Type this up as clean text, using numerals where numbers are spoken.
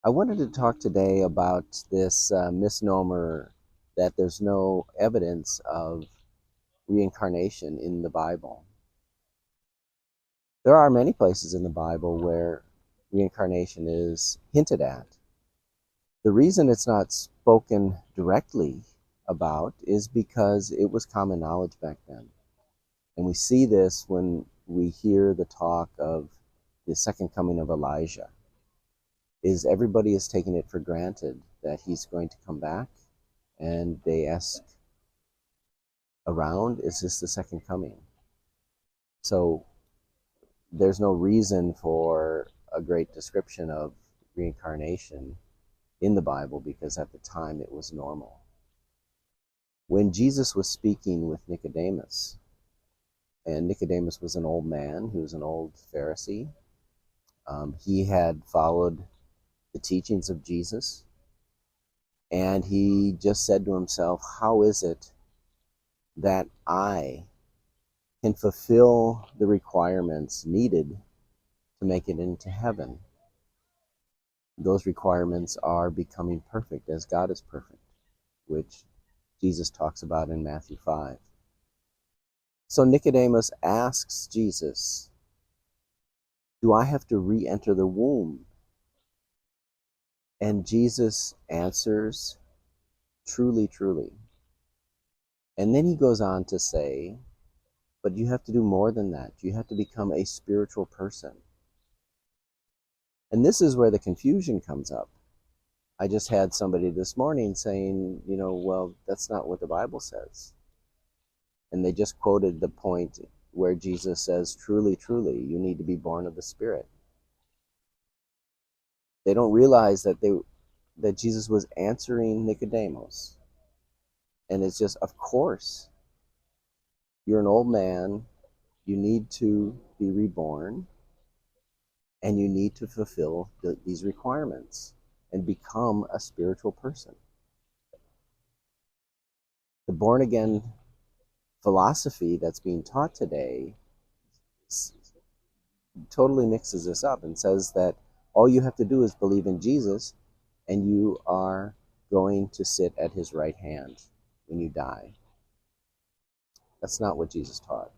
I wanted to talk today about this misnomer that there's no evidence of reincarnation in the Bible. There are many places in the Bible where reincarnation is hinted at. The reason it's not spoken directly about is because it was common knowledge back then. And we see this when we hear the talk of the second coming of Elijah. Everybody is taking it for granted that he's going to come back, and they ask around, is this the second coming? So there's no reason for a great description of reincarnation in the Bible because at the time it was normal. When Jesus was speaking with Nicodemus, and Nicodemus was an old man, he was an old Pharisee, he had followed the teachings of Jesus, and he just said to himself, how is it that I can fulfill the requirements needed to make it into heaven? Those requirements are becoming perfect as God is perfect, which Jesus talks about in Matthew 5. So Nicodemus asks Jesus, do I have to re-enter the womb? And Jesus answers, truly, truly. And then he goes on to say, but you have to do more than that. You have to become a spiritual person. And this is where the confusion comes up. I just had somebody this morning saying, well, that's not what the Bible says. And they just quoted the point where Jesus says, truly, truly, you need to be born of the Spirit. They don't realize that Jesus was answering Nicodemus. And it's just, of course, you're an old man, you need to be reborn, and you need to fulfill these requirements and become a spiritual person. The born-again philosophy that's being taught today totally mixes this up and says that all you have to do is believe in Jesus and you are going to sit at his right hand when you die. That's not what Jesus taught.